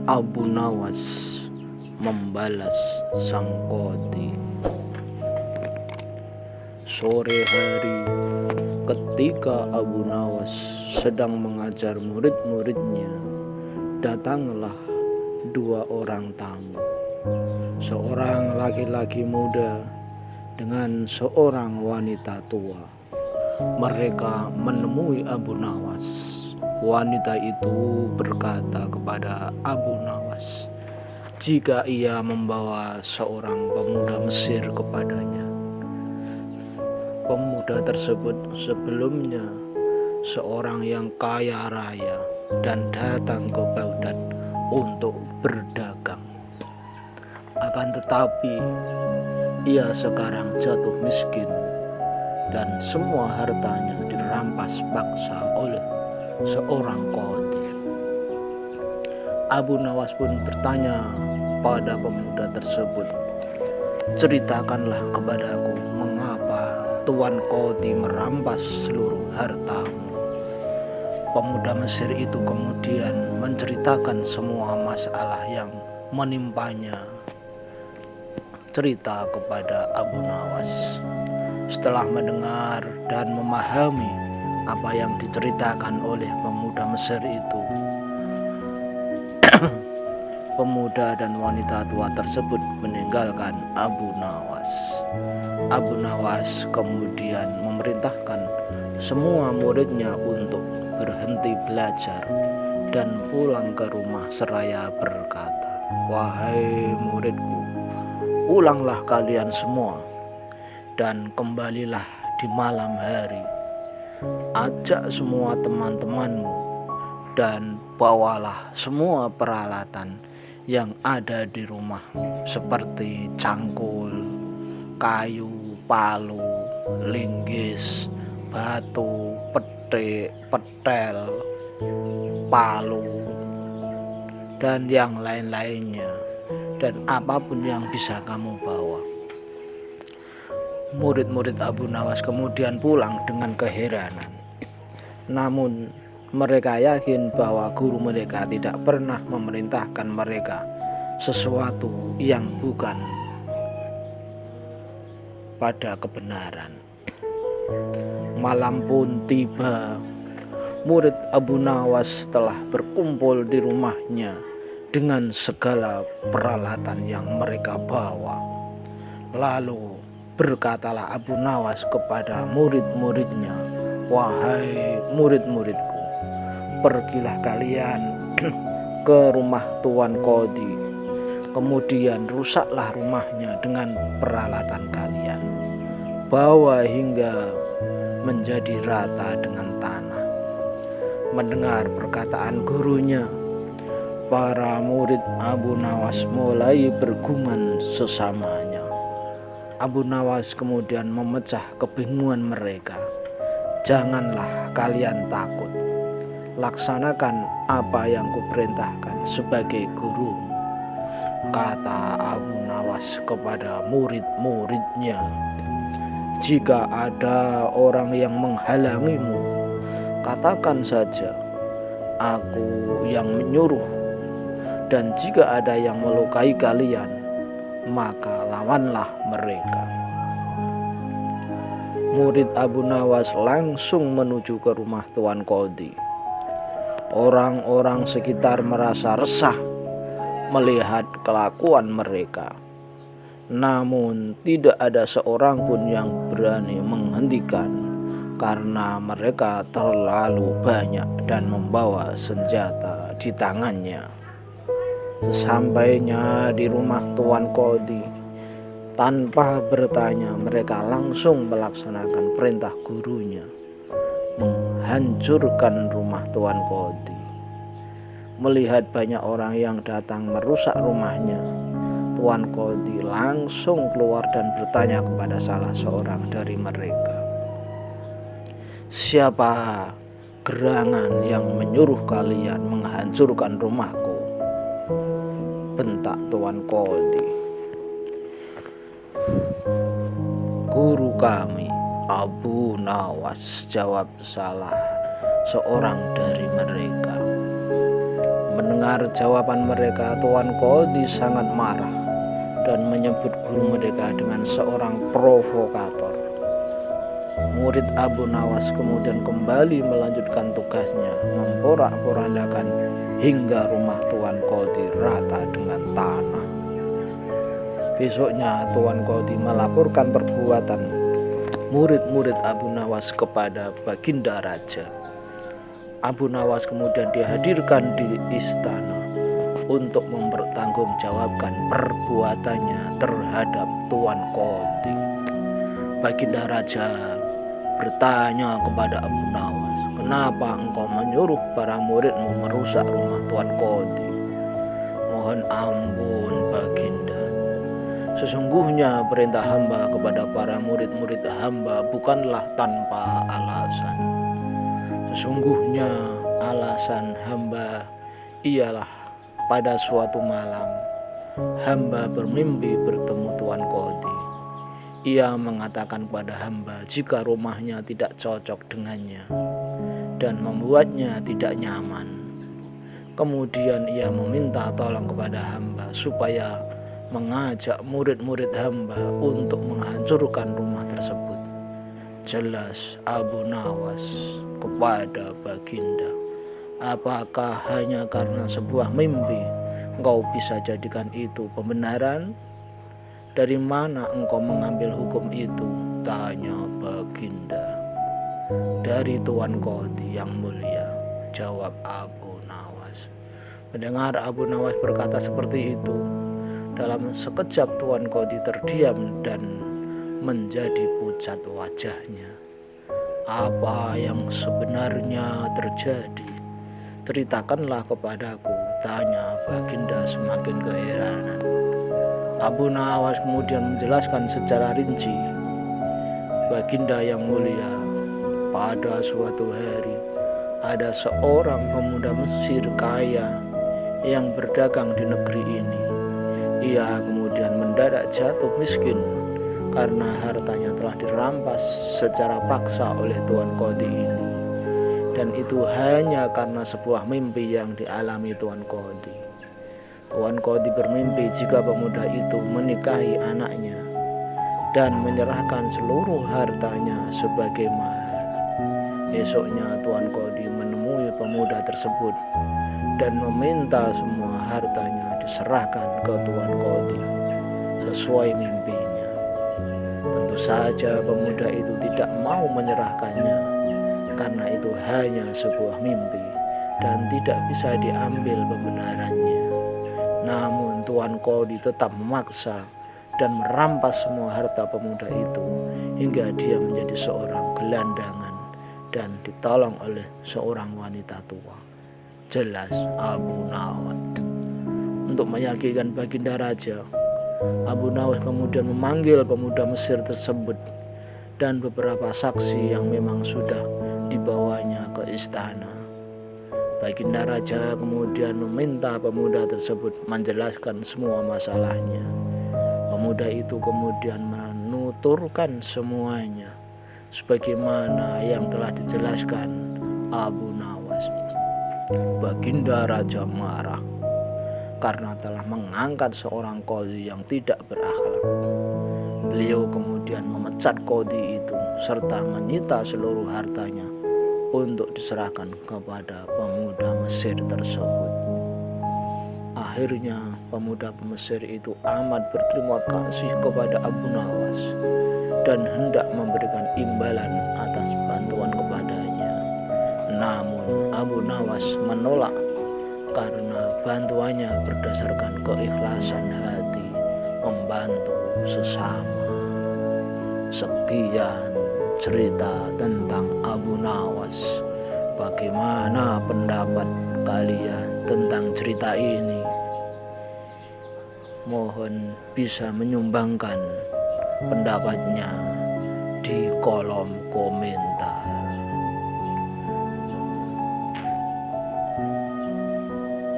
Abu Nawas membalas sang qadhi. Sore hari, ketika Abu Nawas sedang mengajar murid-muridnya, datanglah dua orang tamu, seorang laki-laki muda dengan seorang wanita tua. Mereka menemui Abu Nawas. Wanita itu berkata kepada Abu Nawas jika ia membawa seorang pemuda Mesir kepadanya. Pemuda tersebut sebelumnya seorang yang kaya raya dan datang ke Baghdad untuk berdagang. Akan tetapi ia sekarang jatuh miskin dan semua hartanya dirampas paksa oleh seorang qadhi. Abu Nawas pun bertanya pada pemuda tersebut, "Ceritakanlah kepadaku mengapa Tuan Qadhi merampas seluruh hartamu." Pemuda Mesir itu kemudian menceritakan semua masalah yang menimpanya cerita kepada Abu Nawas. Setelah mendengar dan memahami apa yang diceritakan oleh pemuda Mesir itu, pemuda dan wanita tua tersebut meninggalkan Abu Nawas. Abu Nawas kemudian memerintahkan semua muridnya untuk berhenti belajar dan pulang ke rumah seraya berkata, "Wahai muridku, pulanglah kalian semua dan kembalilah di malam hari. Ajak semua teman-temanmu dan bawalah semua peralatan yang ada di rumah seperti cangkul, kayu, palu, linggis, batu, petik, petel, palu, dan yang lain-lainnya, dan apapun yang bisa kamu bawa." Murid-murid Abu Nawas kemudian pulang dengan keheranan. Namun mereka yakin bahwa guru mereka tidak pernah memerintahkan mereka sesuatu yang bukan pada kebenaran. Malam pun tiba. Murid Abu Nawas telah berkumpul di rumahnya dengan segala peralatan yang mereka bawa. Lalu berkatalah Abu Nawas kepada murid-muridnya, "Wahai murid-muridku, pergilah kalian ke rumah Tuan Qadhi, kemudian rusaklah rumahnya dengan peralatan kalian, bawa hingga menjadi rata dengan tanah." Mendengar perkataan gurunya, para murid Abu Nawas mulai bergumam sesamanya. Abu Nawas kemudian memecah kebingungan mereka. "Janganlah kalian takut. Laksanakan apa yang kuperintahkan sebagai guru," kata Abu Nawas kepada murid-muridnya. "Jika ada orang yang menghalangimu, katakan saja, 'Aku yang menyuruh.' Dan jika ada yang melukai kalian, maka lawanlah mereka." Murid Abu Nawas langsung menuju ke rumah Tuan Qadhi. Orang-orang sekitar merasa resah melihat kelakuan mereka. Namun tidak ada seorang pun yang berani menghentikan karena mereka terlalu banyak dan membawa senjata di tangannya. Sesampainya di rumah Tuan Qadhi, tanpa bertanya mereka langsung melaksanakan perintah gurunya, menghancurkan rumah Tuan Qadhi. Melihat banyak orang yang datang merusak rumahnya, Tuan Qadhi langsung keluar dan bertanya kepada salah seorang dari mereka, "Siapa gerangan yang menyuruh kalian menghancurkan rumahku?" bentak Tuan Qadhi. "Guru kami, Abu Nawas," jawab salah seorang dari mereka. Mendengar jawaban mereka, Tuan Qadhi sangat marah dan menyebut guru mereka dengan seorang provokator. Murid Abu Nawas kemudian kembali melanjutkan tugasnya, memporak-porandakan hingga rumah Tuan Qadhi rata dengan tanah. Besoknya Tuan Qadhi melaporkan perbuatan murid-murid Abu Nawas kepada Baginda Raja. Abu Nawas kemudian dihadirkan di istana untuk mempertanggungjawabkan perbuatannya terhadap Tuan Qadhi. Baginda Raja bertanya kepada Abu Nawas, "Kenapa engkau menyuruh para muridmu merusak rumah Tuan Qadhi?" "Mohon ampun Baginda, sesungguhnya perintah hamba kepada para murid-murid hamba bukanlah tanpa alasan. Sesungguhnya alasan hamba ialah pada suatu malam hamba bermimpi bertemu Tuan Qadhi. Ia mengatakan kepada hamba jika rumahnya tidak cocok dengannya dan membuatnya tidak nyaman. Kemudian ia meminta tolong kepada hamba supaya mengajak murid-murid hamba untuk menghancurkan rumah tersebut." Jelas Abu Nawas kepada Baginda, "Apakah hanya karena sebuah mimpi engkau bisa jadikan itu pembenaran? Dari mana engkau mengambil hukum itu?" tanya Baginda. "Dari Tuan Qadhi yang mulia," jawab Abu Nawas. Mendengar Abu Nawas berkata seperti itu, dalam sekejap Tuan Qadhi terdiam dan menjadi pucat wajahnya. "Apa yang sebenarnya terjadi? Ceritakanlah kepadaku," tanya Baginda semakin keheranan. Abu Nawas kemudian menjelaskan secara rinci, "Baginda yang mulia, pada suatu hari ada seorang pemuda Mesir kaya yang berdagang di negeri ini. Ia kemudian mendadak jatuh miskin karena hartanya telah dirampas secara paksa oleh Tuan Qadhi ini. Dan itu hanya karena sebuah mimpi yang dialami Tuan Qadhi. Tuan Qadhi bermimpi jika pemuda itu menikahi anaknya dan menyerahkan seluruh hartanya sebagai mahar. Esoknya Tuan Qadhi menemui pemuda tersebut dan meminta semua hartanya diserahkan ke Tuan Qadhi sesuai mimpinya. Tentu saja pemuda itu tidak mau menyerahkannya karena itu hanya sebuah mimpi dan tidak bisa diambil pembenarannya. Namun Tuan Qadhi tetap memaksa dan merampas semua harta pemuda itu hingga dia menjadi seorang gelandangan dan ditolong oleh seorang wanita tua. Jelas Abu Nawas. Untuk meyakinkan Baginda Raja, Abu Nawas kemudian memanggil pemuda Mesir tersebut dan beberapa saksi yang memang sudah dibawanya ke istana. Baginda Raja kemudian meminta pemuda tersebut menjelaskan semua masalahnya. Pemuda itu kemudian menuturkan semuanya sebagaimana yang telah dijelaskan Abu Nawas. Baginda Raja marah karena telah mengangkat seorang qadhi yang tidak berakhlak. Beliau kemudian memecat qadhi itu serta menyita seluruh hartanya untuk diserahkan kepada pemuda Mesir tersebut. Akhirnya pemuda Mesir itu amat berterima kasih kepada Abu Nawas dan hendak memberikan imbalan atas bantuan kepadanya. Namun Abu Nawas menolak karena bantuannya berdasarkan keikhlasan hati membantu sesama. Sekian cerita tentang Abu Nawas. Bagaimana pendapat kalian tentang cerita ini? Mohon bisa menyumbangkan pendapatnya di kolom komentar.